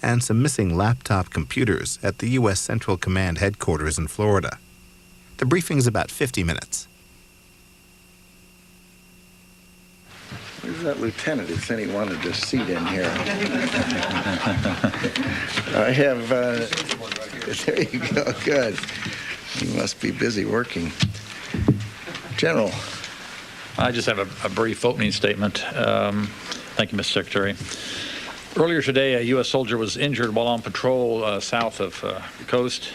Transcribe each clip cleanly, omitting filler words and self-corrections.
and some missing laptop computers at the U.S. Central Command headquarters in Florida. The briefing's about 50 minutes. Where's that lieutenant who said he wanted a seat in here? I have, there you go, good. He must be busy working. General. I just have a brief opening statement. Thank you, Mr. Secretary. Earlier today, a U.S. soldier was injured while on patrol south of the coast.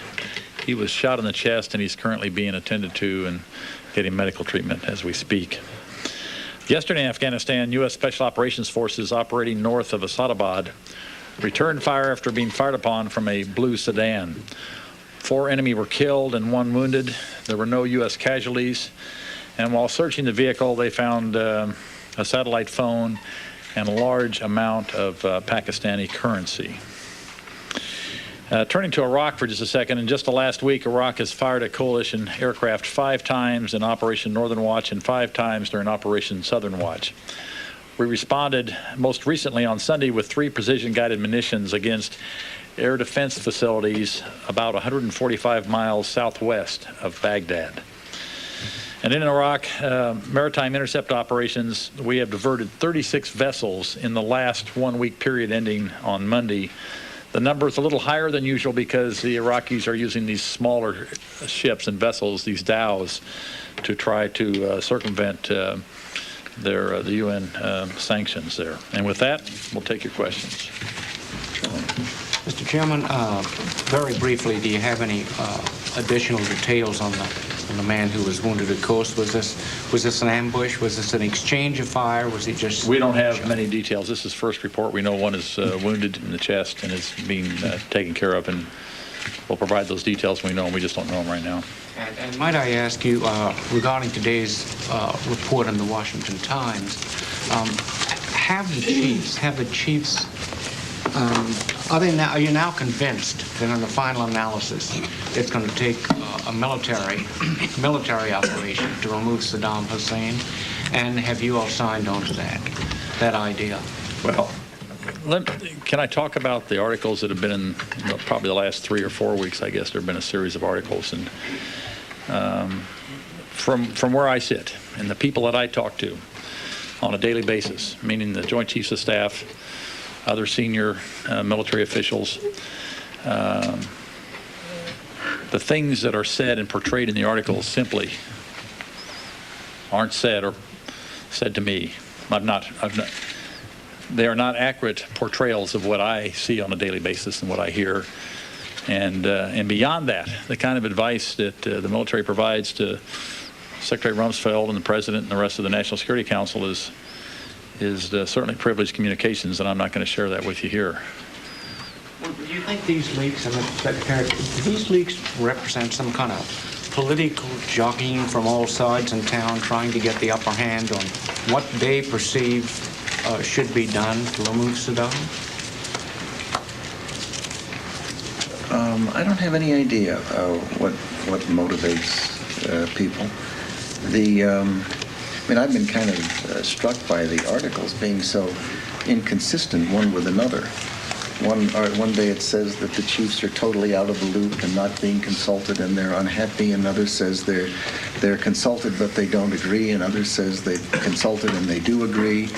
He was shot in the chest, and he's currently being attended to and getting medical treatment as we speak. Yesterday in Afghanistan, U.S. Special Operations Forces operating north of Asadabad returned fire after being fired upon from a blue sedan. 4 enemy were killed and 1 wounded. There were no U.S. casualties. And while searching the vehicle, they found a satellite phone and a large amount of Pakistani currency. Turning to Iraq for just a second, in just the last week, Iraq has fired at coalition aircraft 5 times in Operation Northern Watch and 5 times during Operation Southern Watch. We responded most recently on Sunday with 3 precision-guided munitions against air defense facilities about 145 miles southwest of Baghdad. And in Iraq, maritime intercept operations, we have diverted 36 vessels in the last 1-week period ending on Monday. The number is a little higher than usual because the Iraqis are using these smaller ships and vessels, these dhows, to try to circumvent the UN sanctions there. And with that, we'll take your questions. Mr. Chairman, very briefly, do you have any additional details on the man who was wounded at coast? Was this an ambush? Was this an exchange of fire? Was he just... We don't have many details. This is first report. We know one is wounded in the chest and is being taken care of, and we'll provide those details when we know them. We just don't know them right now. And might I ask you, regarding today's report in the Washington Times, have the chiefs are you now convinced that in the final analysis it's going to take a military operation to remove Saddam Hussein? And have you all signed on to that idea? Well, can I talk about the articles that have been in probably the last 3 or 4 weeks? I guess there have been a series of articles, and from where I sit and the people that I talk to on a daily basis, meaning the Joint Chiefs of Staff, other senior military officials, the things that are said and portrayed in the articles simply aren't said or said to me. They are not accurate portrayals of what I see on a daily basis and what I hear. And beyond that, the kind of advice that the military provides to Secretary Rumsfeld and the President and the rest of the National Security Council is certainly privileged communications, and I'm not going to share that with you here. Well, do you think these leaks, and Secretary, do these leaks represent some kind of political jockeying from all sides in town, trying to get the upper hand on what they perceive should be done to remove Saddam? I don't have any idea what motivates people. I've been kind of struck by the articles being so inconsistent one with another. One day it says that the chiefs are totally out of the loop and not being consulted and they're unhappy, and others says they're consulted but they don't agree, and others says they've consulted and they do agree.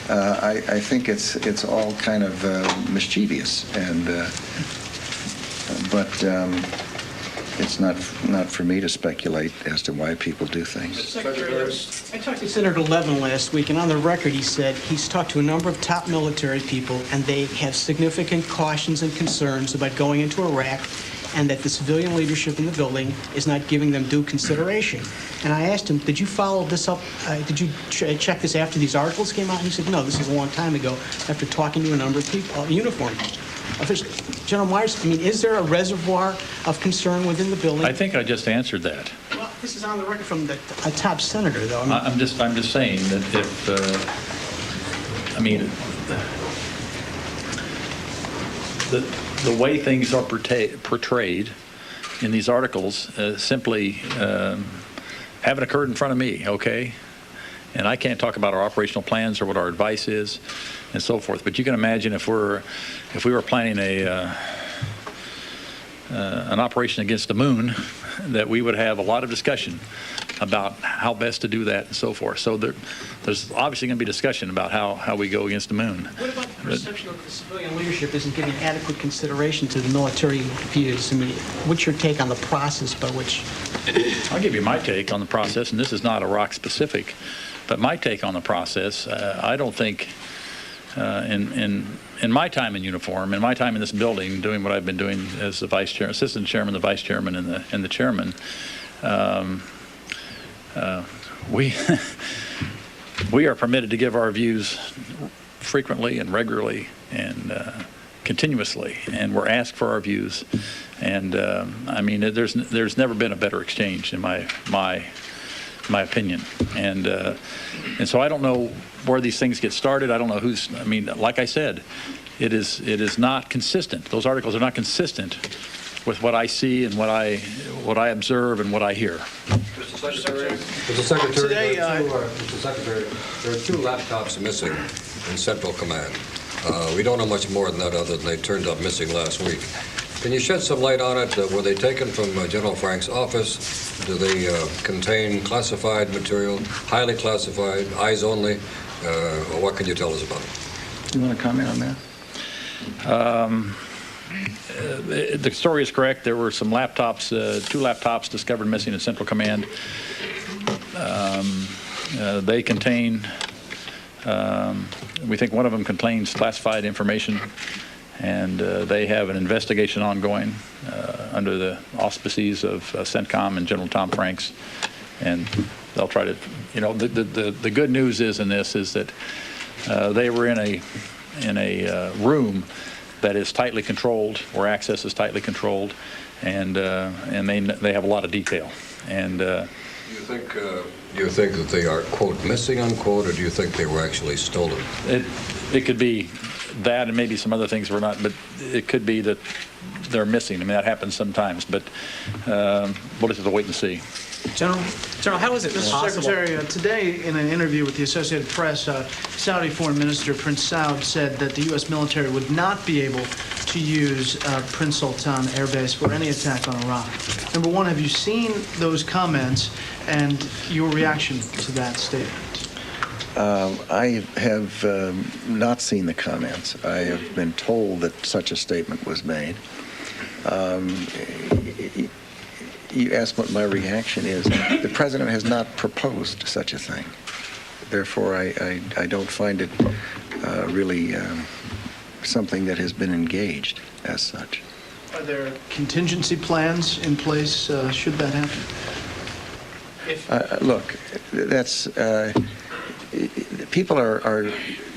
I think it's all kind of mischievous, and but it's not for me to speculate as to why people do things. Secretary, I talked to Senator Levin last week, and on the record he said he's talked to a number of top military people, and they have significant cautions and concerns about going into Iraq, and that the civilian leadership in the building is not giving them due consideration. And I asked him, did you follow this up? Did you check this after these articles came out? And he said, no, this is a long time ago, after talking to a number of people, uniformed officials. General Myers, is there a reservoir of concern within the building? I think I just answered that. Well, this is on the record from a top senator, though. I'm just saying that if the way things are portrayed in these articles simply haven't occurred in front of me, okay? And I can't talk about our operational plans or what our advice is and so forth. But you can imagine if we were planning an operation against the moon, that we would have a lot of discussion about how best to do that and so forth. So there's obviously going to be discussion about how we go against the moon. What about the perception that the civilian leadership isn't giving adequate consideration to the military views? I mean, what's your take on the process by which? I'll give you my take on the process, and this is not Iraq specific, but my take on the process, I don't think in my time in uniform, in my time in this building, doing what I've been doing as the vice chair, assistant chairman, the vice chairman, and the chairman, we are permitted to give our views frequently and regularly and continuously, and we're asked for our views. And I mean, there's never been a better exchange in my opinion. And so I don't know where these things get started. I don't know who's. I mean, like I said, it is not consistent. Those articles are not consistent with what I see and what I observe and what I hear. Mr. Secretary, Today, Mr. Secretary, there are 2 laptops missing in Central Command. We don't know much more than that other than they turned up missing last week. Can you shed some light on it? Were they taken from General Frank's office? Do they contain classified material, highly classified, eyes only? Or what can you tell us about it? You want to comment on that? The story is correct. There were some laptops, 2 laptops discovered missing in Central Command. They contain, we think one of them contains classified information, and they have an investigation ongoing under the auspices of CENTCOM and General Tom Franks, and they'll try to, the good news is in this is that they were in a room that is tightly controlled, where access is tightly controlled, and they have a lot of detail. And do you think that they are, quote, missing, unquote, or do you think they were actually stolen? It could be that, and maybe some other things were not, but it could be that they're missing. I mean, that happens sometimes, but we'll just have to wait and see. General, how is it Mr. possible? Secretary, today in an interview with the Associated Press, Saudi Foreign Minister Prince Saud said that the U.S. military would not be able to use Prince Sultan Air Base for any attack on Iraq. Number one, have you seen those comments and your reaction to that statement? I have not seen the comments. I have been told that such a statement was made. You asked what my reaction is. The president has not proposed such a thing. Therefore, I don't find it really something that has been engaged as such. Are there contingency plans in place should that happen? Look, that's people are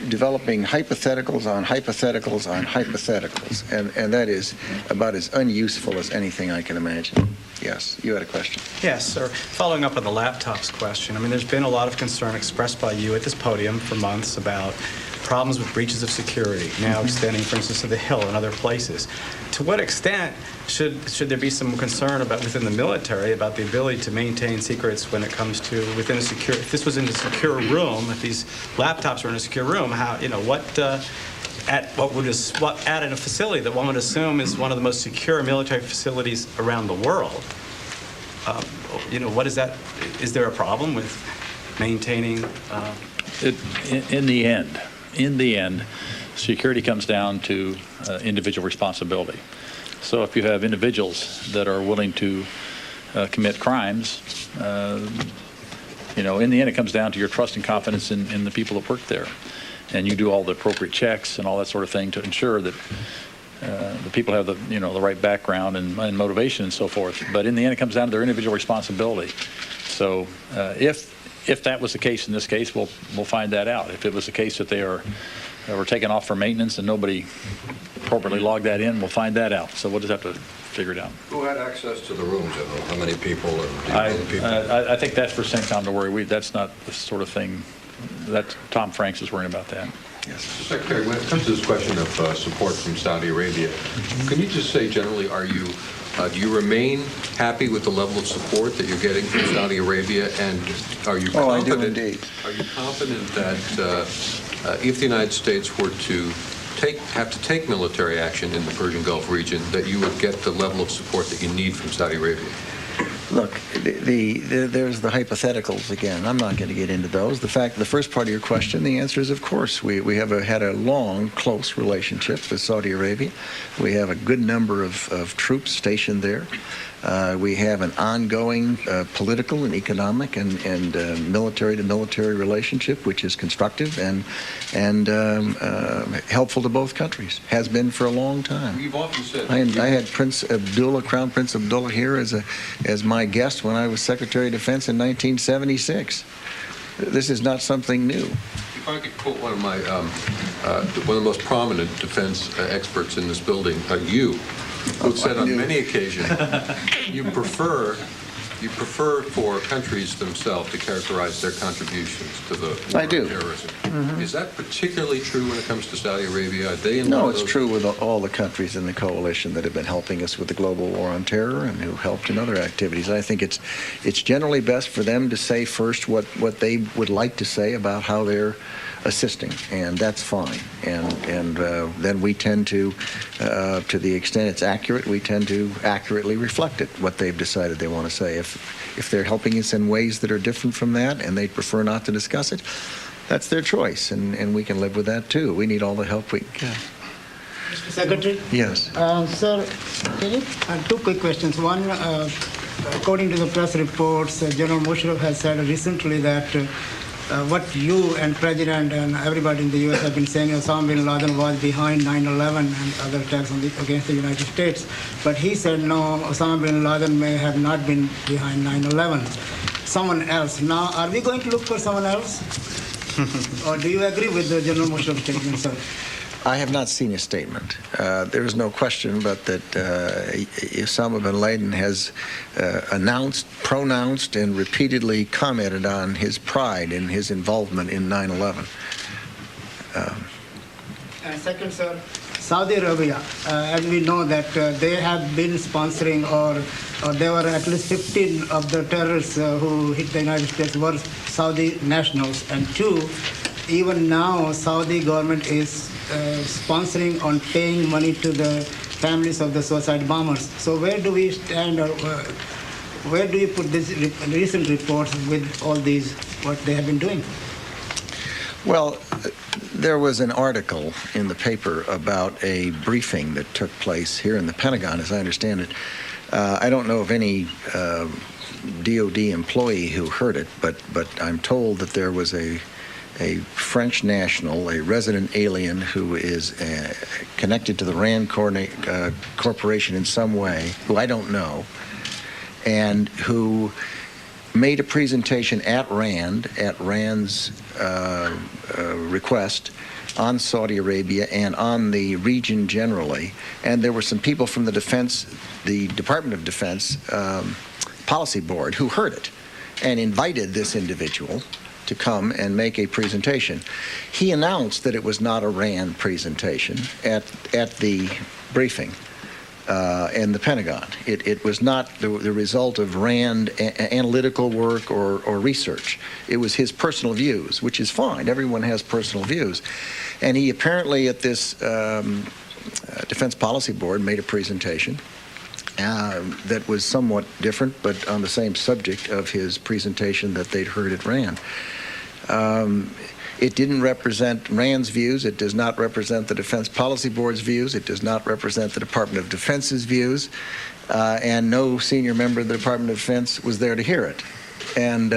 developing hypotheticals on hypotheticals on hypotheticals, and that is about as unuseful as anything I can imagine. Yes, you had a question. Yes, sir. Following up on the laptops question, I mean, there's been a lot of concern expressed by you at this podium for months about problems with breaches of security, now extending, for instance, to the Hill and other places. To what extent should there be some concern about within the military about the ability to maintain secrets when it comes to within a secure? If this was in a secure room, if these laptops were in a secure room, how at a facility that one would assume is one of the most secure military facilities around the world, what is that? Is there a problem with maintaining? In the end, security comes down to individual responsibility. So if you have individuals that are willing to commit crimes, in the end it comes down to your trust and confidence in the people that work there. And you do all the appropriate checks and all that sort of thing to ensure that the people have the right background and motivation and so forth. But in the end, it comes down to their individual responsibility. So if that was the case in this case, we'll find that out. If it was the case that they were taken off for maintenance and nobody appropriately logged that in, we'll find that out. So we'll just have to figure it out. Who had access to the rooms? How many people? And I think that's for CENTCOM to worry. That's not the sort of thing. That Tom Franks is worrying about that. Yes. Secretary, when it comes to this question of support from Saudi Arabia, can you just say generally, are you Do you remain happy with the level of support that you're getting from Saudi Arabia, and are you Oh, I do confident? indeed. Are you confident that if the United States were to have to take military action in the Persian Gulf region, that you would get the level of support that you need from Saudi Arabia? Look, there's the hypotheticals again. I'm not going to get into those. The first part of your question, the answer is of course. We have had a long, close relationship with Saudi Arabia. We have a good number of troops stationed there. We have an ongoing political and economic and military-to-military relationship, which is constructive and helpful to both countries. Has been for a long time. You've often said I had Crown Prince Abdullah here as my guest when I was Secretary of Defense in 1976. This is not something new. If I could quote one of the most prominent defense experts in this building, you, who said on many occasions you prefer for countries themselves to characterize their contributions to the war on terrorism. Mm-hmm. Is that particularly true when it comes to Saudi Arabia? Are they in No, it's true with all the countries in the coalition that have been helping us with the global war on terror and who helped in other activities. I think it's generally best for them to say first what they would like to say about how they're assisting, and that's fine. And then we tend to the extent it's accurate, we tend to accurately reflect it, what they've decided they want to say. If they're helping us in ways that are different from that and they prefer not to discuss it, that's their choice, and we can live with that too. We need all the help we can get. Mr. Secretary? Yes. Sir, two quick questions. One, according to the press reports, General Musharraf has said recently that what you and President and everybody in the U.S. have been saying, Osama bin Laden was behind 9/11 and other attacks against the United States. But he said, no, Osama bin Laden may have not been behind 9/11. Someone else. Now, are we going to look for someone else? Or do you agree with the General Musharraf's statement, sir? I have not seen a statement. There is no question but that Osama bin Laden has pronounced, and repeatedly commented on his pride in his involvement in 9/11. And second, sir, Saudi Arabia, as we know that they have been sponsoring or there were at least 15 of the terrorists who hit the United States were Saudi nationals. And two, even now Saudi government is sponsoring on paying money to the families of the suicide bombers. So where do we stand, or where do you put these recent reports with all these, what they have been doing? Well, there was an article in the paper about a briefing that took place here in the Pentagon, as I understand it. I don't know of any DOD employee who heard it, but I'm told that there was a French national, a resident alien who is connected to the RAND Corporation in some way, who I don't know, and who made a presentation at RAND's request, on Saudi Arabia and on the region generally. And there were some people from the Department of Defense Policy Board who heard it and invited this individual to come and make a presentation. He announced that it was not a RAND presentation at the briefing in the Pentagon. It was not the result of RAND analytical work or research. It was his personal views, which is fine. Everyone has personal views. And he apparently at this Defense Policy Board made a presentation that was somewhat different, but on the same subject of his presentation that they'd heard at RAND. It didn't represent RAND's views. It does not represent the Defense Policy Board's views. It does not represent the Department of Defense's views. And no senior member of the Department of Defense was there to hear it. And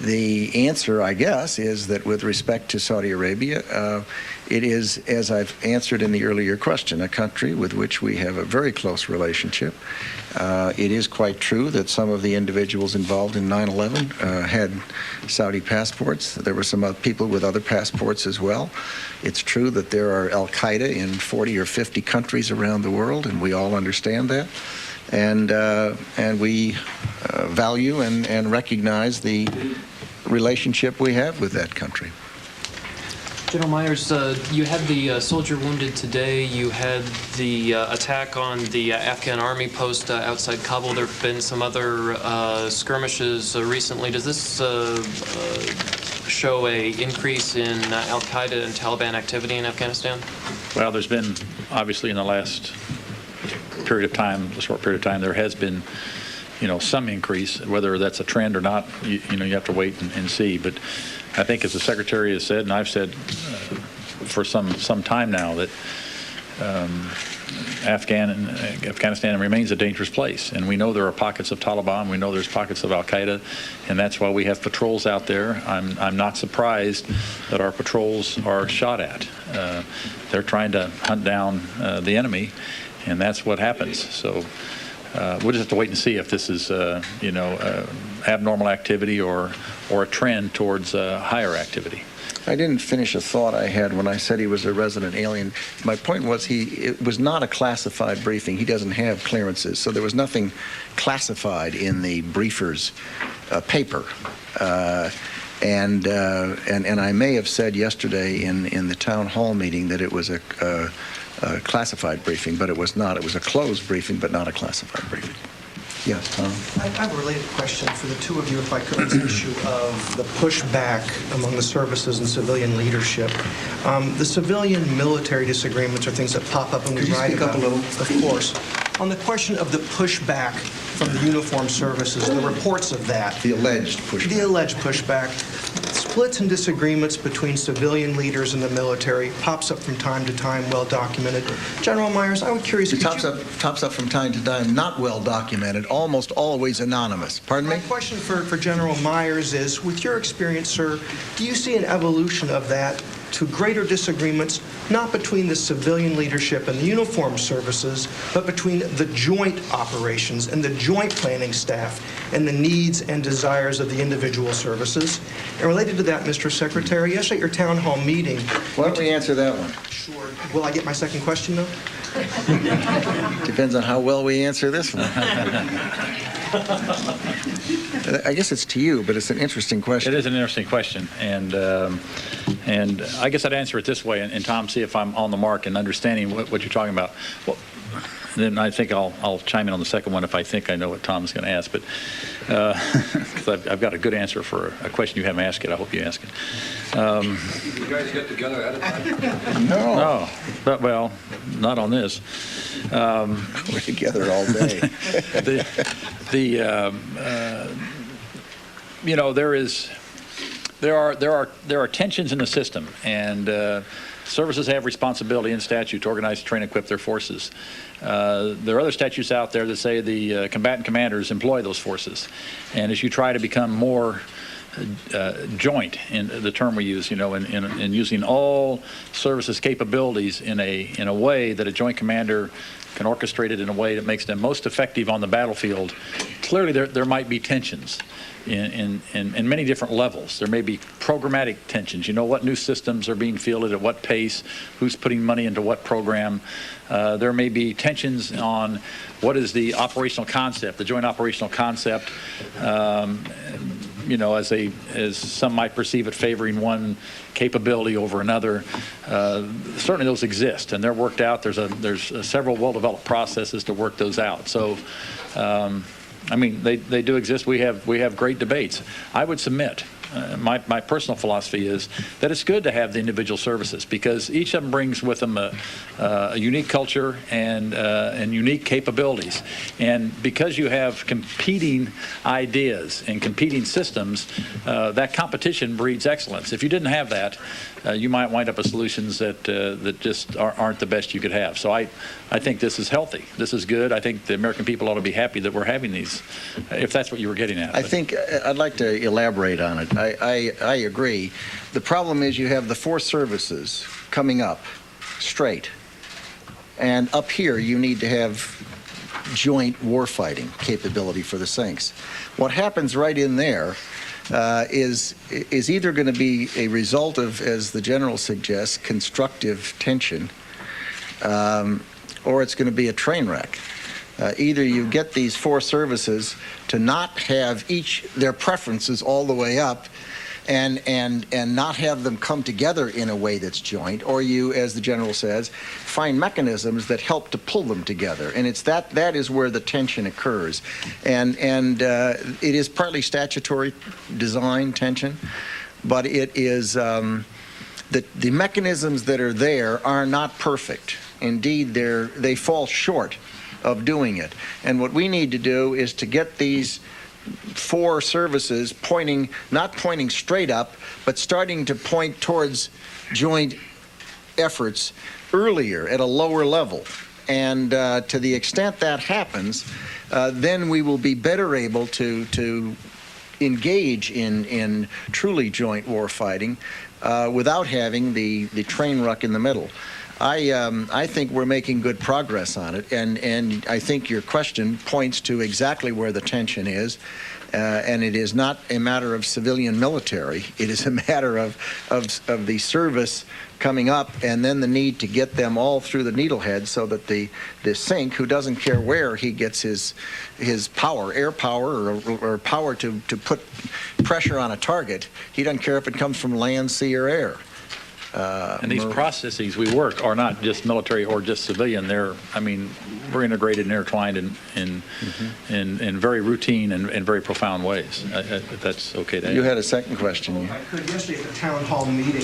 the answer, I guess, is that with respect to Saudi Arabia, it is, as I've answered in the earlier question, a country with which we have a very close relationship. It is quite true that some of the individuals involved in 9/11 had Saudi passports. There were some other people with other passports as well. It's true that there are al-Qaeda in 40 or 50 countries around the world, and we all understand that. And we value and recognize the relationship we have with that country. General Myers, you had the soldier wounded today. You had the attack on the Afghan army post outside Kabul. There have been some other skirmishes recently. Does this show a increase in al-Qaeda and Taliban activity in Afghanistan? Well, there's been, obviously, in the last period of time, a short period of time, there has been, some increase. Whether that's a trend or not, you have to wait and see. But I think, as the Secretary has said, and I've said for some time now, that Afghanistan remains a dangerous place. And we know there are pockets of Taliban. We know there's pockets of al-Qaeda. And that's why we have patrols out there. I'm not surprised that our patrols are shot at. They're trying to hunt down the enemy, and that's what happens. So we'll just have to wait and see if this is, abnormal activity or a trend towards higher activity. I didn't finish a thought I had when I said he was a resident alien. My point was it was not a classified briefing. He doesn't have clearances, so there was nothing classified in the briefer's paper. And I may have said yesterday in the town hall meeting that it was a classified briefing, but it was not. It was a closed briefing, but not a classified briefing. Yes, Tom? I have a related question for the two of you, if I could, on this issue of the pushback among the services and civilian leadership. The civilian-military disagreements are things that pop up and we write about. Could you speak up a little? Of course. On the question of the pushback from the uniformed services, the reports of that. The alleged pushback. The alleged pushback. Splits and disagreements between civilian leaders and the military pops up from time to time, well documented. General Myers, I was curious. It tops up from time to time, not well documented, almost always anonymous. Pardon me? My question for General Myers is, with your experience, sir, do you see an evolution of that to greater disagreements, not between the civilian leadership and the uniformed services, but between the joint operations and the joint planning staff and the needs and desires of the individual services? And related to that, Mr. Secretary, yesterday at your town hall meeting... Why don't we answer that one? Sure. Will I get my second question, though? Depends on how well we answer this one. I guess it's to you, but it's an interesting question. It is an interesting question, and I guess I'd answer it this way, and Tom, see if I'm on the mark in understanding what you're talking about. Well, then I think I'll chime in on the second one if I think I know what Tom's going to ask, but because I've got a good answer for a question you haven't asked it. I hope you ask it. You guys get together ahead of time? No. But, well, not on this. We're together all day. There are tensions in the system, and services have responsibility in statute to organize, train, and equip their forces. There are other statutes out there that say the combatant commanders employ those forces, and as you try to become more joint, in the term we use, in using all services capabilities in a way that a joint commander can orchestrate it in a way that makes them most effective on the battlefield. Clearly, there might be tensions in many different levels. There may be programmatic tensions. What new systems are being fielded at what pace, who's putting money into what program. There may be tensions on what is the operational concept, the joint operational concept. As some might perceive it, favoring one capability over another. Certainly those exist, and they're worked out. There's several well-developed processes to work those out. So, they do exist. We have great debates. I would submit, my personal philosophy is that it's good to have the individual services because each of them brings with them a unique culture and unique capabilities. And because you have competing ideas and competing systems, that competition breeds excellence. If you didn't have that, you might wind up with solutions that just aren't the best you could have. So I think this is healthy. This is good. I think the American people ought to be happy that we're having these, if that's what you were getting at. I think I'd like to elaborate on it. I agree. The problem is you have the four services coming up straight. And up here, you need to have joint warfighting capability for the Sinks. What happens right in there is either going to be a result of, as the general suggests, constructive tension, or it's going to be a train wreck. Either you get these four services to not have each their preferences all the way up, and not have them come together in a way that's joint, or you, as the general says, find mechanisms that help to pull them together. And it's that is where the tension occurs. And it is partly statutory design tension, but it is the mechanisms that are there are not perfect. Indeed, they fall short of doing it. And what we need to do is to get these 4 services not pointing straight up, but starting to point towards joint efforts earlier at a lower level. And to the extent that happens, then we will be better able to engage in truly joint war fighting without having the train wreck in the middle. I think we're making good progress on it, and I think your question points to exactly where the tension is, and it is not a matter of civilian military. It is a matter of the service coming up, and then the need to get them all through the needlehead so that the sink, who doesn't care where he gets his power, air power or power to put pressure on a target, he doesn't care if it comes from land, sea, or air. And these processes we work are not just military or just civilian. We're integrated and intertwined in very routine and very profound ways. If that's okay to add. You had a second question. I could, yesterday at the town hall meeting,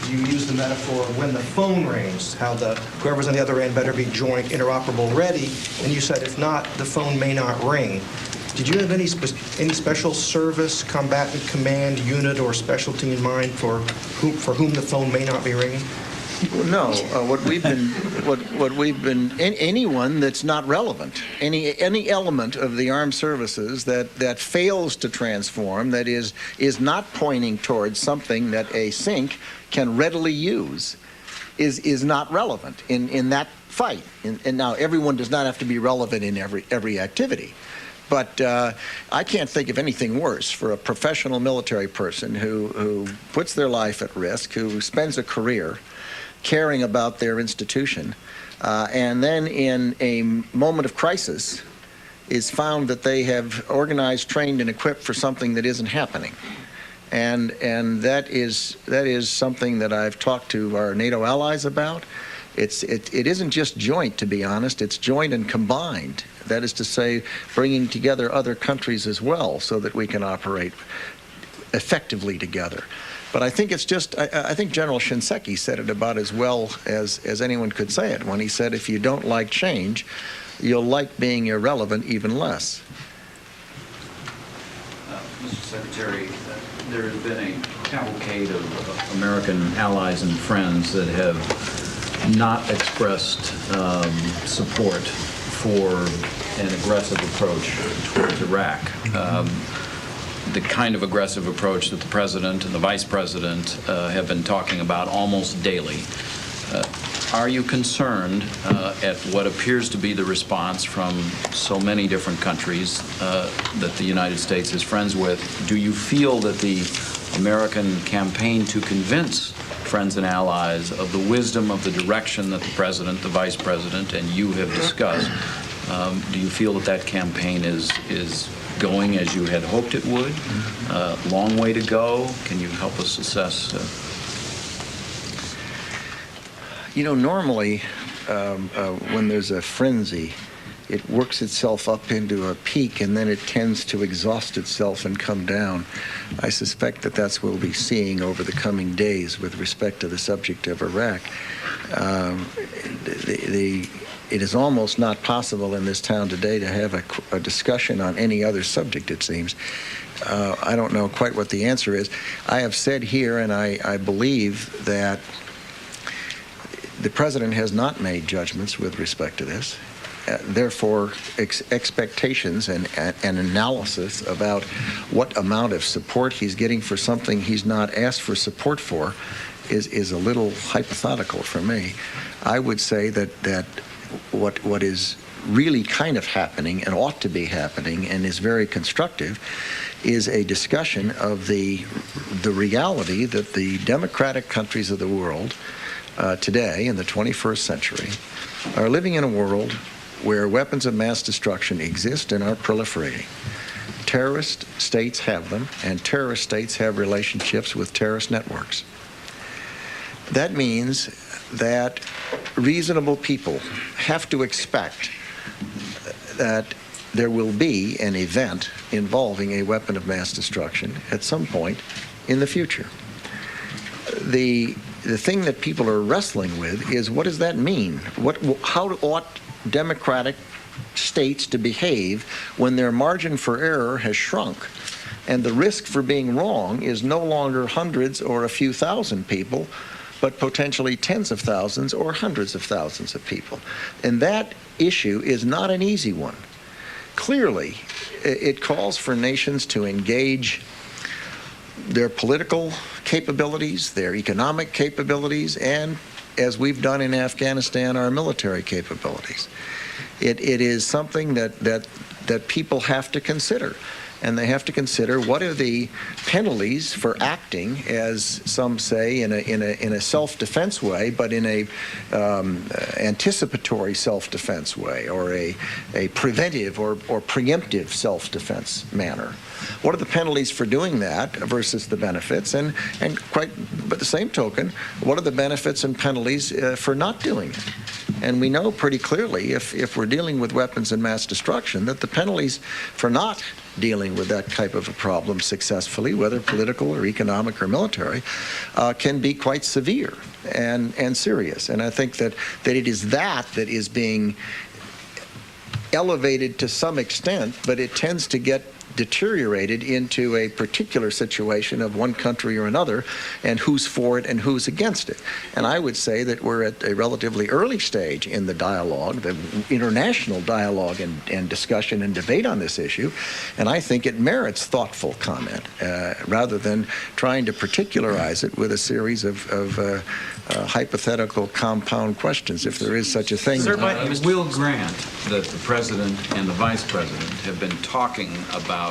you used the metaphor of when the phone rings, how whoever's on the other end better be joint, interoperable, ready, and you said if not, the phone may not ring. Did you have any special service, combatant command unit, or specialty in mind for whom the phone may not be ringing? No. What we've been anyone that's not relevant, any element of the armed services that fails to transform, that is not pointing towards something that a sink can readily use, is not relevant in that fight. And now everyone does not have to be relevant in every activity. But I can't think of anything worse for a professional military person who puts their life at risk, who spends a career caring about their institution, and then in a moment of crisis is found that they have organized, trained, and equipped for something that isn't happening. And that is something that I've talked to our NATO allies about. It isn't just joint, to be honest. It's joint and combined. That is to say, bringing together other countries as well so that we can operate effectively together. But I think it's just, I think General Shinseki said it about as well as anyone could say it when he said, if you don't like change, you'll like being irrelevant even less. Mr. Secretary, there has been a cavalcade of American allies and friends that have not expressed support for an aggressive approach towards Iraq. The kind of aggressive approach that the President and the Vice President have been talking about almost daily. Are you concerned at what appears to be the response from so many different countries that the United States is friends with? Do you feel that the American campaign to convince friends and allies of the wisdom of the direction that the President, the Vice President, and you have discussed, do you feel that campaign is going as you had hoped it would? Long way to go? Can you help us assess? Normally, when there's a frenzy, it works itself up into a peak, and then it tends to exhaust itself and come down. I suspect that that's what we'll be seeing over the coming days with respect to the subject of Iraq. It is almost not possible in this town today to have a discussion on any other subject, it seems. I don't know quite what the answer is. I have said here, and I believe that the President has not made judgments with respect to this. Therefore, expectations and analysis about what amount of support he's getting for something he's not asked for support for is a little hypothetical for me. I would say that what is really kind of happening and ought to be happening and is very constructive is a discussion of the reality that the democratic countries of the world today in the 21st century are living in a world where weapons of mass destruction exist and are proliferating. Terrorist states have them, and terrorist states have relationships with terrorist networks. That means that reasonable people have to expect that there will be an event involving a weapon of mass destruction at some point in the future. The thing that people are wrestling with is, what does that mean? How ought democratic states to behave when their margin for error has shrunk and the risk for being wrong is no longer hundreds or a few thousand people, but potentially tens of thousands or hundreds of thousands of people? And that issue is not an easy one. Clearly, it calls for nations to engage their political capabilities, their economic capabilities, and, as we've done in Afghanistan, our military capabilities. It is something that people have to consider. And they have to consider, what are the penalties for acting, as some say, in a self-defense way, but in a anticipatory self-defense way, or a preventive or preemptive self-defense manner. What are the penalties for doing that versus the benefits? And quite, by the same token, what are the benefits and penalties for not doing it? And we know pretty clearly, if we're dealing with weapons of mass destruction, that the penalties for not dealing with that type of a problem successfully, whether political or economic or military, can be quite severe and serious. And I think that it is that is being elevated to some extent, but it tends to get deteriorated into a particular situation of one country or another, and who's for it and who's against it. And I would say that we're at a relatively early stage in the dialogue, the international dialogue and discussion and debate on this issue, and I think it merits thoughtful comment rather than trying to particularize it with a series of hypothetical compound questions, if there is such a thing. We'll grant that the President and the Vice President have been talking about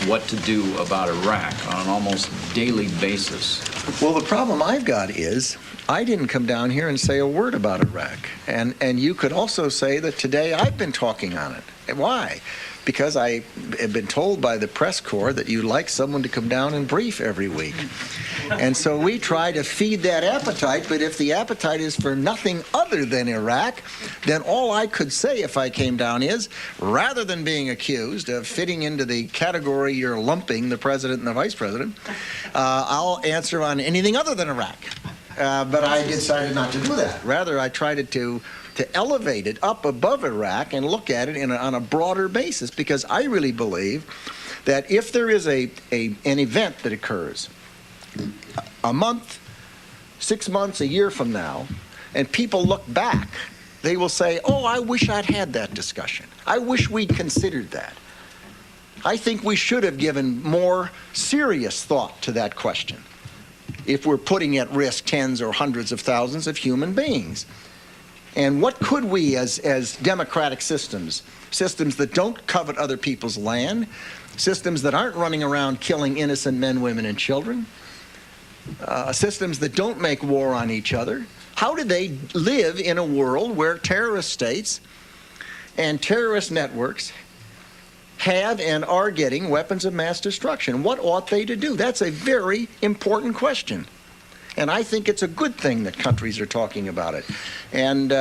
what to do about Iraq on an almost daily basis. Well, the problem I've got is I didn't come down here and say a word about Iraq. And you could also say that today I've been talking on it. Why? Because I have been told by the press corps that you like someone to come down and brief every week. And so we try to feed that appetite, but if the appetite is for nothing other than Iraq, then all I could say if I came down is, rather than being accused of fitting into the category you're lumping the President and the Vice President, I'll answer on anything other than Iraq. But I decided not to do that. Rather, I tried to elevate it up above Iraq and look at it on a broader basis, because I really believe that if there is an event that occurs a month, 6 months, a year from now, and people look back, they will say, oh, I wish I'd had that discussion. I wish we'd considered that. I think we should have given more serious thought to that question if we're putting at risk tens or hundreds of thousands of human beings. And what could we, as democratic systems that don't covet other people's land, systems that aren't running around killing innocent men, women, and children, systems that don't make war on each other, how do they live in a world where terrorist states and terrorist networks have and are getting weapons of mass destruction? What ought they to do? That's a very important question. And I think it's a good thing that countries are talking about it. And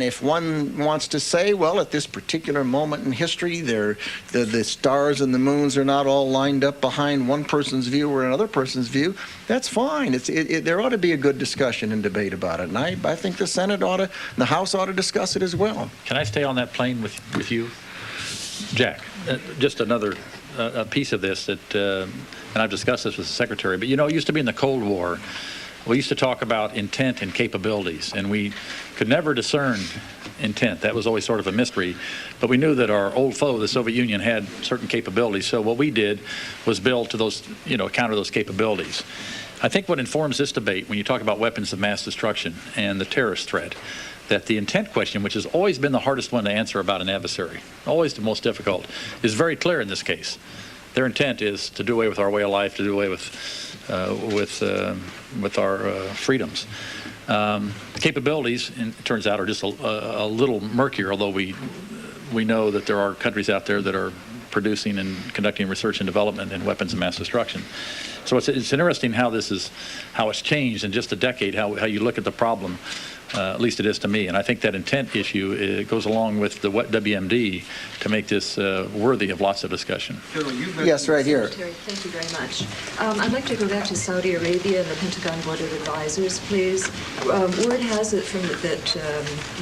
if one wants to say, well, at this particular moment in history, the stars and the moons are not all lined up behind one person's view or another person's view, that's fine. There ought to be a good discussion and debate about it. And I think the Senate ought to, and the House ought to discuss it as well. Can I stay on that plane with you, Jack? Just another piece of this that, and I've discussed this with the Secretary, but it used to be in the Cold War, we used to talk about intent and capabilities, and we could never discern intent. That was always sort of a mystery, but we knew that our old foe, the Soviet Union, had certain capabilities, so what we did was build to those, counter those capabilities. I think what informs this debate, when you talk about weapons of mass destruction and the terrorist threat, that the intent question, which has always been the hardest one to answer about an adversary, always the most difficult, is very clear in this case. Their intent is to do away with our way of life, to do away with our freedoms. Capabilities, it turns out, are just a little murkier, although we know that there are countries out there that are producing and conducting research and development in weapons of mass destruction. So it's interesting how it's changed in just a decade, how you look at the problem. At least it is to me. And I think that intent issue goes along with the WMD to make this worthy of lots of discussion. Yes, right here. Secretary, thank you very much. I'd like to go back to Saudi Arabia and the Pentagon Board of Advisors, please. Word has it from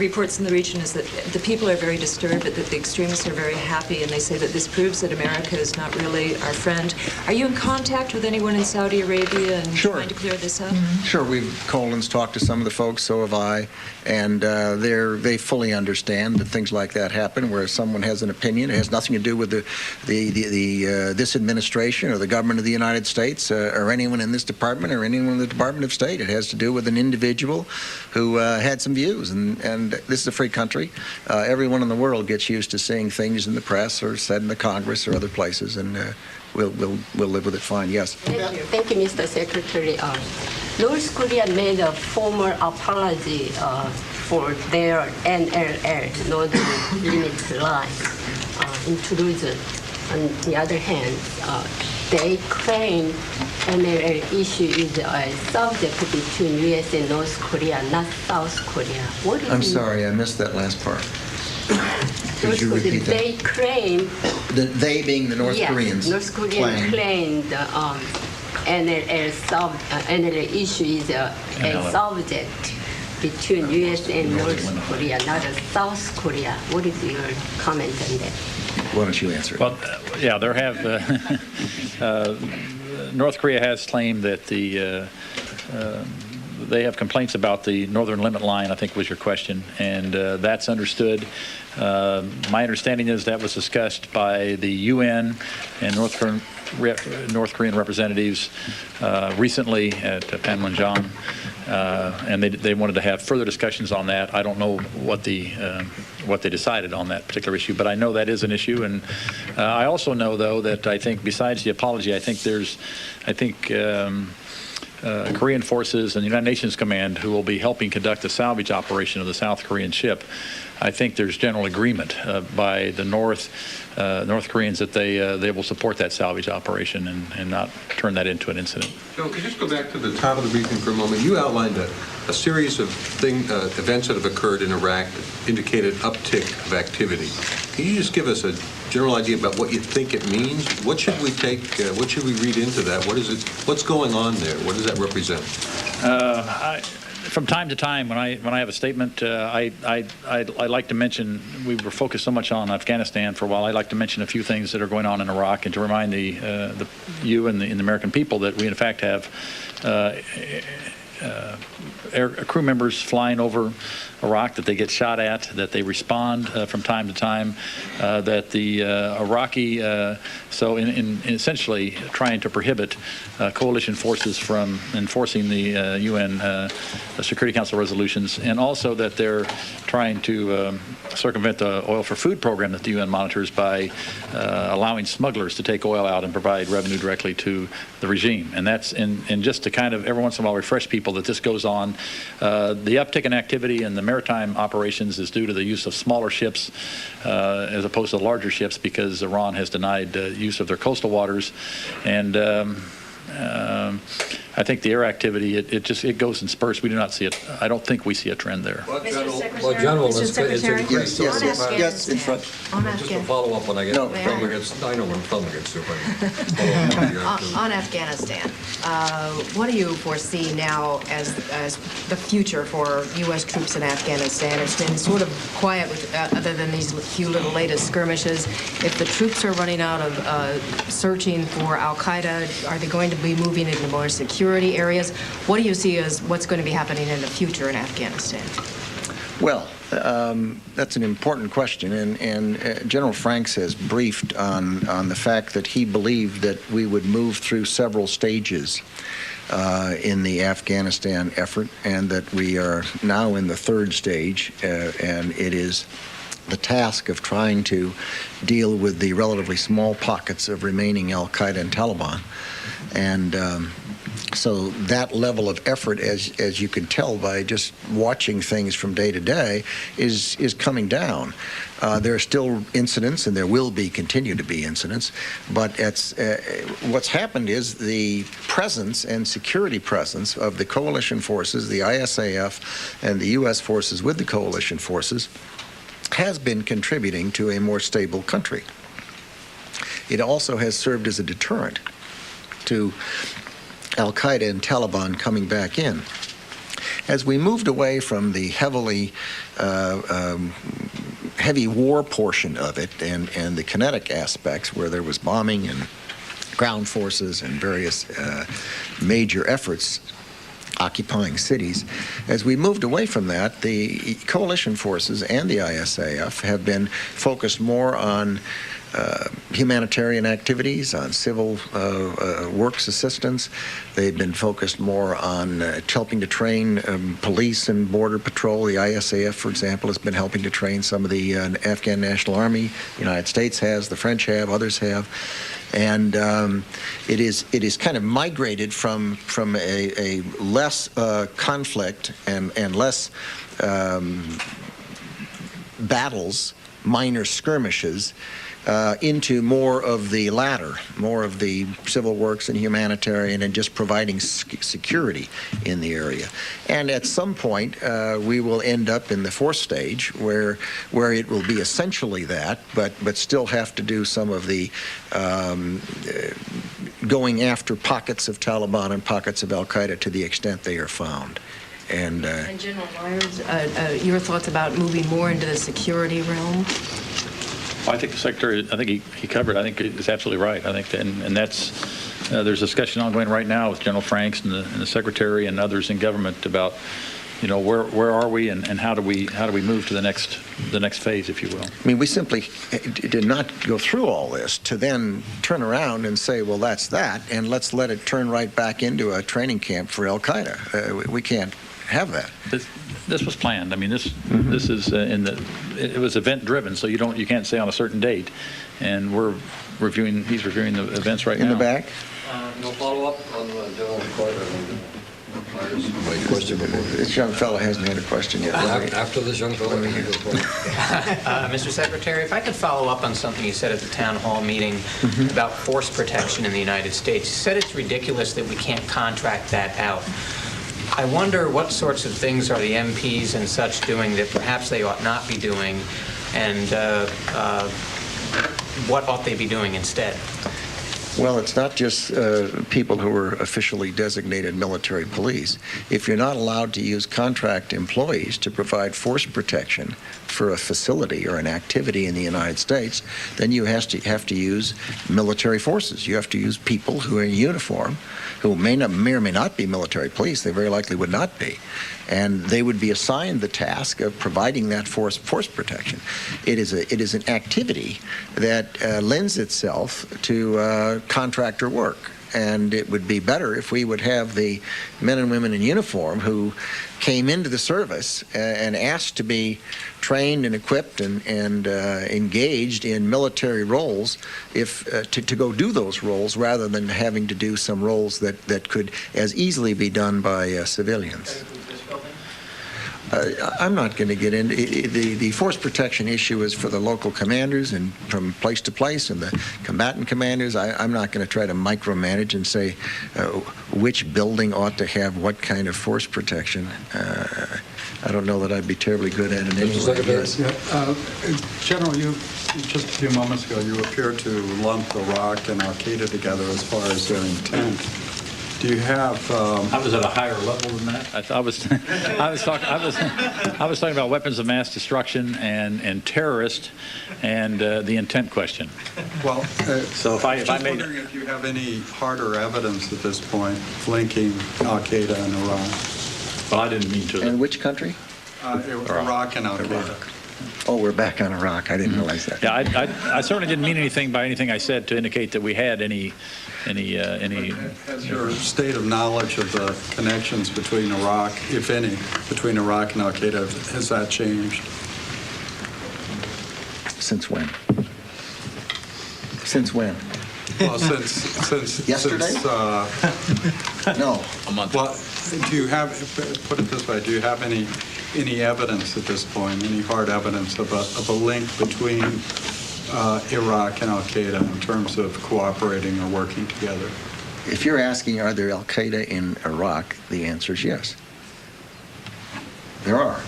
reports in the region is that the people are very disturbed, but that the extremists are very happy, and they say that this proves that America is not really our friend. Are you in contact with anyone in Saudi Arabia and trying to clear this up? Sure, Colin's talked to some of the folks, so have I, and they fully understand that things like that happen, where someone has an opinion. It has nothing to do with this administration or the government of the United States or anyone in this department or anyone in the Department of State. It has to do with an individual who had some views, and this is a free country. Everyone in the world gets used to seeing things in the press or said in the Congress or other places, and we'll live with it fine. Yes. Thank you, Mr. Secretary. North Korea made a formal apology for their NLL, Northern Limit Line, intrusion. On the other hand, they claim NLL issue is a subject between U.S. and North Korea, not South Korea. I'm sorry, I missed that last part. Could you repeat that? They claim... They being the North Koreans. North Koreans claim the NLL issue is a subject between U.S. and North Korea, not South Korea. What is your comment on that? Why don't you answer it? Well, yeah, there have... North Korea has claimed that they have complaints about the northern limit line, I think was your question, and that's understood. My understanding is that was discussed by the UN and North Korean representatives recently at Panmunjom, and they wanted to have further discussions on that. I don't know what they decided on that particular issue, but I know that is an issue, and I also know, though, that I think besides the apology, I think Korean forces and the United Nations Command, who will be helping conduct the salvage operation of the South Korean ship, I think there's general agreement by the North Koreans that they will support that salvage operation and not turn that into an incident. So, can you just go back to the top of the briefing for a moment? You outlined a series of events that have occurred in Iraq that indicated uptick of activity. Can you just give us a general idea about what you think it means? What should we take? What should we read into that? What is it? What's going on there? What does that represent? From time to time, when I have a statement, I like to mention, we were focused so much on Afghanistan for a while. I like to mention a few things that are going on in Iraq and to remind you and the American people that we in fact have crew members flying over Iraq, that they get shot at, that they respond from time to time, that the Iraqi, so in essentially trying to prohibit coalition forces from enforcing the UN Security Council resolutions, and also that they're trying to circumvent the oil for food program that the UN monitors by allowing smugglers to take oil out and provide revenue directly to the regime. And that's, and just to kind of every once in a while refresh people that this goes on. The uptick in activity in the maritime operations is due to the use of smaller ships as opposed to larger ships, because Iran has denied use of their coastal waters. And I think the air activity, it goes in spurts. We do not see it. I don't think we see a trend there. Mr. Secretary? Yes, in front. Just to follow up when I get No, I know when Plum gets to On Afghanistan, what do you foresee now as the future for U.S. troops in Afghanistan? It's been sort of quiet, other than these few little latest skirmishes. If the troops are running out of searching for al-Qaeda, are they going to be moving into more security areas? What do you see as what's going to be happening in the future in Afghanistan? Well, that's an important question, and General Franks has briefed on the fact that he believed that we would move through several stages in the Afghanistan effort, and that we are now in the third stage, and it is the task of trying to deal with the relatively small pockets of remaining al-Qaeda and Taliban. And So that level of effort, as you can tell by just watching things from day to day, is coming down. There are still incidents, and there will continue to be incidents, but what's happened is the presence and security presence of the coalition forces, the ISAF, and the U.S. forces with the coalition forces has been contributing to a more stable country. It also has served as a deterrent to Al-Qaeda and Taliban coming back in. As we moved away from the heavy war portion of it and the kinetic aspects where there was bombing and ground forces and various major efforts occupying cities, as we moved away from that, the coalition forces and the ISAF have been focused more on humanitarian activities, on civil works assistance. They've been focused more on helping to train police and border patrol. The ISAF, for example, has been helping to train some of the Afghan National Army. The United States has, the French have, others have. And it is kind of migrated from a less conflict and less battles, minor skirmishes, into more of the latter, more of the civil works and humanitarian and just providing security in the area. And at some point, we will end up in the fourth stage where it will be essentially that, but still have to do some of the going after pockets of Taliban and pockets of Al-Qaeda to the extent they are found. And General Myers, your thoughts about moving more into the security realm? Well, I think the Secretary, I think he covered, I think it's absolutely right. I think, and that's, there's discussion ongoing right now with General Franks and the Secretary and others in government about, where are we and how do we move to the next phase, if you will. I mean, we simply did not go through all this to then turn around and say, well, that's that, and let's let it turn right back into a training camp for Al-Qaeda. We can't have that. This was planned. I mean, this is it was event driven, so you can't say on a certain date. And he's reviewing the events right now. In the back? No follow-up on General Myers' question before. This young fellow hasn't had a question yet. After this young fellow, Mr. Secretary, if I could follow up on something you said at the town hall meeting about force protection in the United States. You said it's ridiculous that we can't contract that out. I wonder what sorts of things are the MPs and such doing that perhaps they ought not be doing, and what ought they be doing instead? Well, it's not just people who are officially designated military police. If you're not allowed to use contract employees to provide force protection for a facility or an activity in the United States, then you have to use military forces. You have to use people who are in uniform, who may or may not be military police. They very likely would not be. And they would be assigned the task of providing that force protection. It is an activity that lends itself to contractor work. And it would be better if we would have the men and women in uniform who came into the service and asked to be trained and equipped and engaged in military roles to go do those roles rather than having to do some roles that could as easily be done by civilians. I'm not going to get into the force protection issue is for the local commanders and from place to place and the combatant commanders. I'm not going to try to micromanage and say which building ought to have what kind of force protection. I don't know that I'd be terribly good at it anyway. General, just a few moments ago, you appeared to lump Iraq and Al-Qaeda together as far as their intent. Do you have? I was at a higher level than that. I was talking about weapons of mass destruction and terrorist and the intent question. Well, so if I made, wondering if you have any harder evidence at this point linking Al-Qaeda and Iran. Well, I didn't mean to. And which country? Iraq and Al-Qaeda. Oh, we're back on Iraq. I didn't realize that. Yeah, I certainly didn't mean anything by anything I said to indicate that we had any. Has your state of knowledge of the connections between Iraq, if any, between Iraq and Al-Qaeda, has that changed? Since when? Since when? Well, since yesterday. No. A month. Well, do you have, put it this way, do you have any evidence at this point, any hard evidence of a link between Iraq and al-Qaeda in terms of cooperating or working together? If you're asking, are there al-Qaeda in Iraq, the answer is yes. There are.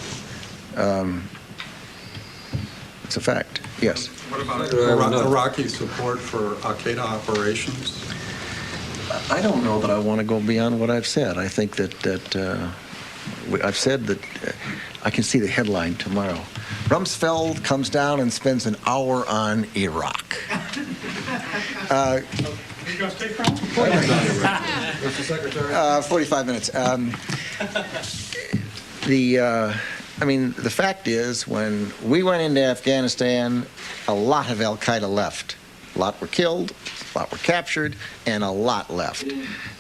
It's a fact, yes. What about Iraqi support for al-Qaeda operations? I don't know that I want to go beyond what I've said. I think that I've said that I can see the headline tomorrow. Rumsfeld comes down and spends an hour on Iraq. You going to stay from? Mr. Secretary? 45 minutes. I mean, the fact is, when we went into Afghanistan, a lot of al-Qaeda left. A lot were killed, a lot were captured, and a lot left.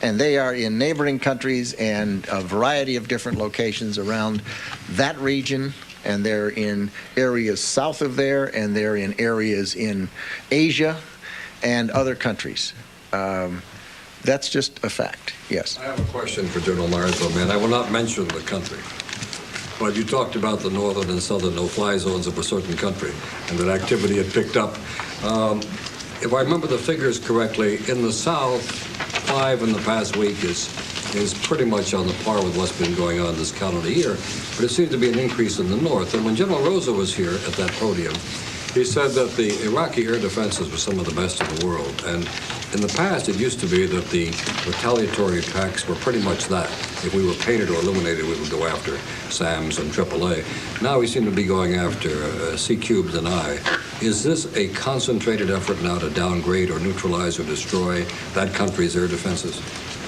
And they are in neighboring countries and a variety of different locations around that region, and they're in areas south of there, and they're in areas in Asia and other countries. That's just a fact, yes. I have a question for General Myers, though, man. I will not mention the country. But you talked about the northern and southern no-fly zones of a certain country, and that activity had picked up. If I remember the figures correctly, in the South, 5 in the past week is pretty much on the par with what's been going on this calendar year. But it seems to be an increase in the North. And when General Rosa was here at that podium, he said that the Iraqi air defenses were some of the best in the world. And in the past, it used to be that the retaliatory attacks were pretty much that. If we were painted or illuminated, we would go after SAMs and AAA. Now we seem to be going after C-cubed and I. Is this a concentrated effort now to downgrade or neutralize or destroy that country's air defenses?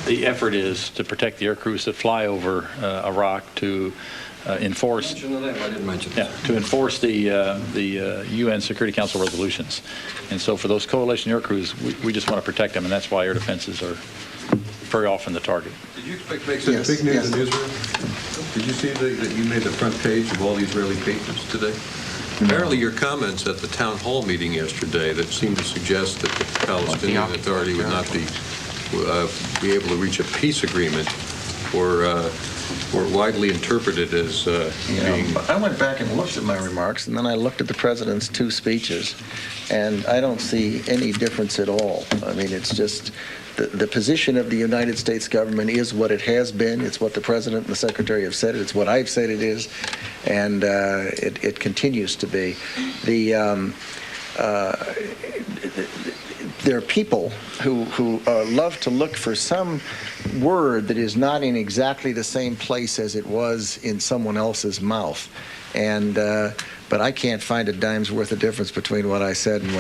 The effort is to protect the air crews that fly over Iraq, to enforce. Mention the name. I didn't mention it. Yeah, to enforce the UN Security Council resolutions. And so for those coalition air crews, we just want to protect them, and that's why air defenses are very often the target. Did you expect to make such big news in Israel? Did you see that you made the front page of all the Israeli papers today? Apparently your comments at the town hall meeting yesterday that seemed to suggest that the Palestinian Authority would not be able to reach a peace agreement were widely interpreted as being... I went back and looked at my remarks, and then I looked at the president's 2 speeches, and I don't see any difference at all. I mean, it's just the position of the United States government is what it has been. It's what the president and the secretary have said. It's what I've said it is, and it continues to be. There are people who love to look for some word that is not in exactly the same place as it was in someone else's mouth. And but I can't find a dime's worth of difference between what I said and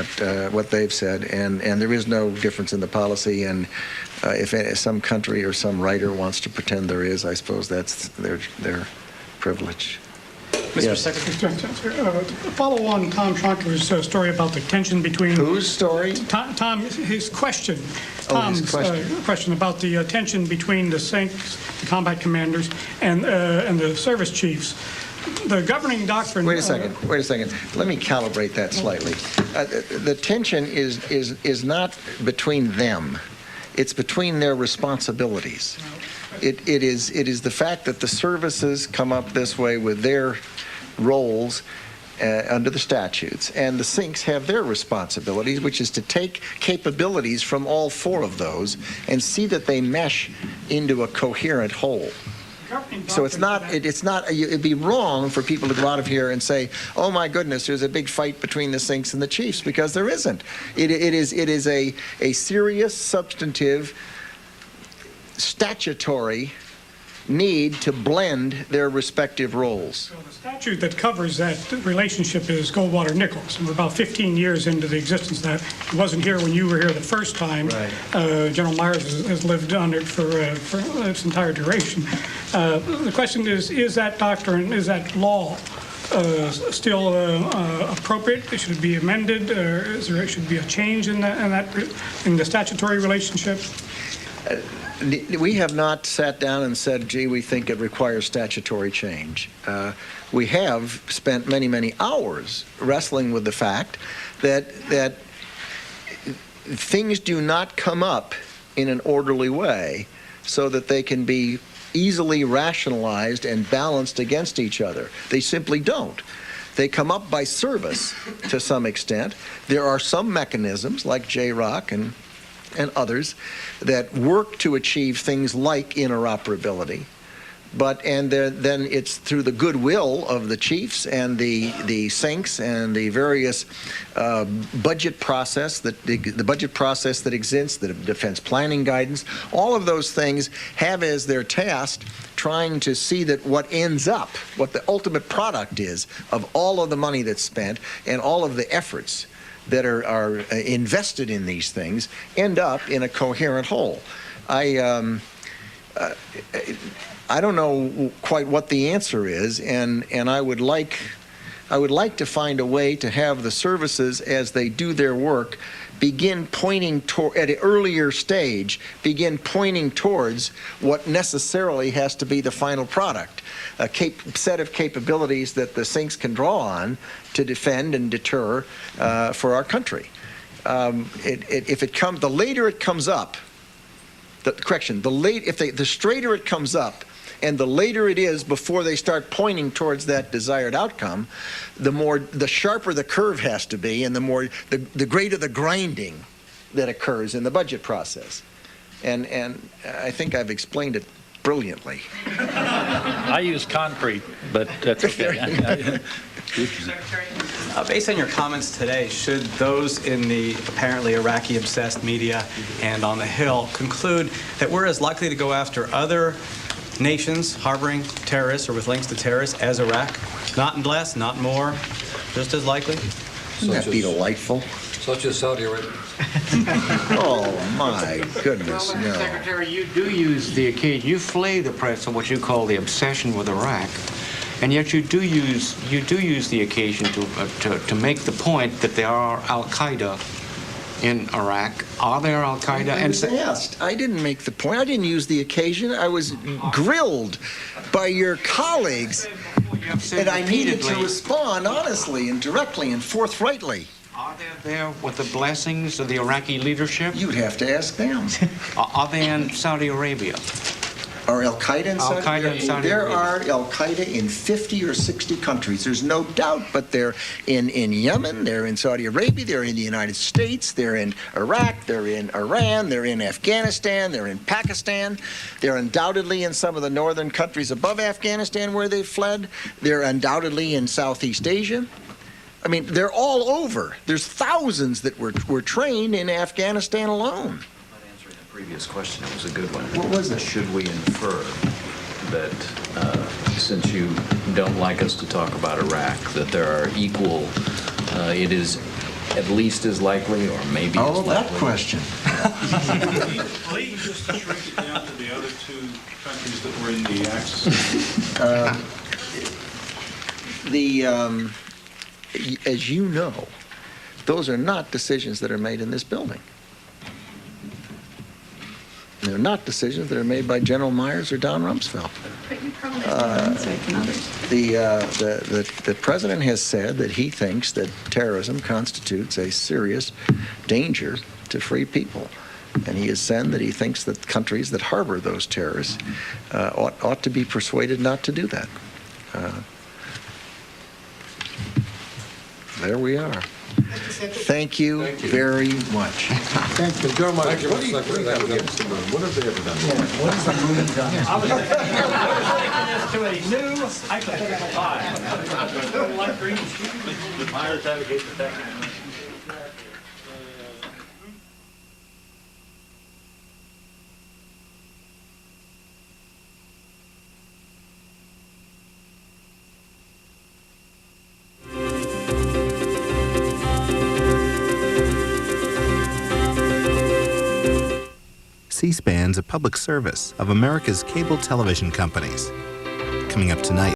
what they've said. And there is no difference in the policy. And if some country or some writer wants to pretend there is, I suppose that's their privilege. Mr. Secretary, follow on Tom Schonker's story about the tension between... Whose story? Tom, his question. Tom's question about the tension between the SINCs, the combat commanders, and the service chiefs. The governing doctrine... Wait a second. Let me calibrate that slightly. The tension is not between them. It's between their responsibilities. It is the fact that the services come up this way with their roles under the statutes, and the SINCs have their responsibilities, which is to take capabilities from all 4 of those and see that they mesh into a coherent whole. So it'd be wrong for people to go out of here and say, oh my goodness, there's a big fight between the SINCs and the chiefs, because there isn't. It is a serious, substantive, statutory need to blend their respective roles. So the statute that covers that relationship is Goldwater-Nichols, and we're about 15 years into the existence of that. It wasn't here when you were here the first time. Right. General Myers has lived under it for its entire duration. The question is that doctrine, is that law still appropriate? Should it be amended, or should be a change in the statutory relationship? We have not sat down and said, gee, we think it requires statutory change. We have spent many, many hours wrestling with the fact that things do not come up in an orderly way so that they can be easily rationalized and balanced against each other. They simply don't. They come up by service to some extent. There are some mechanisms like JROC and others that work to achieve things like interoperability. Then it's through the goodwill of the chiefs and the sinks and the various budget process the budget process that exists, the defense planning guidance. All of those things have as their task trying to see that what ends up, what the ultimate product is of all of the money that's spent and all of the efforts that are invested in these things end up in a coherent whole. I don't know quite what the answer is, and I would like to find a way to have the services, as they do their work, begin pointing at an earlier stage, begin pointing towards what necessarily has to be the final product, a set of capabilities that the sinks can draw on to defend and deter for our country. The later it comes up, the straighter it comes up, and the later it is before they start pointing towards that desired outcome, the sharper the curve has to be, and the greater the grinding that occurs in the budget process. And I think I've explained it brilliantly. I use concrete, but that's okay. Based on your comments today, should those in the apparently Iraqi-obsessed media and on the Hill conclude that we're as likely to go after other nations harboring terrorists or with links to terrorists as Iraq? Not less, not more, just as likely? Wouldn't that be delightful? Such as Saudi Arabia. Oh, my goodness, no. Secretary, you do use the occasion, you flay the press on what you call the obsession with Iraq, and yet you do use the occasion to make the point that there are Al-Qaeda in Iraq. Are there Al-Qaeda? I was asked. I didn't make the point. I didn't use the occasion. I was grilled by your colleagues, and I needed to respond honestly and directly and forthrightly. Are there with the blessings of the Iraqi leadership? You'd have to ask them. Are they in Saudi Arabia? Are Al-Qaeda in Saudi Arabia? There are Al-Qaeda in 50 or 60 countries. There's no doubt, but they're in Yemen, they're in Saudi Arabia, they're in the United States, they're in Iraq, they're in Iran, they're in Afghanistan, they're in Pakistan. They're undoubtedly in some of the northern countries above Afghanistan where they've fled. They're undoubtedly in Southeast Asia. I mean, they're all over. There's thousands that were trained in Afghanistan alone. Previous question, it was a good one. What was it? Should we infer that since you don't like us to talk about Iraq, that there are equal, it is at least as likely or maybe as likely? Oh, that question. Please just shrink it down to the other two countries that were in the Axis. As you know, those are not decisions that are made in this building. They're not decisions that are made by General Myers or Don Rumsfeld. The president has said that he thinks that terrorism constitutes a serious danger to free people. And he has said that he thinks that countries that harbor those terrorists ought to be persuaded not to do that. There we are. Thank you very much. Thank you. General Myers, what have they ever done? What has the room done? I was thinking this to a new hypothetical time. Myers advocates for that. C-SPAN's a public service of America's cable television companies. Coming up tonight,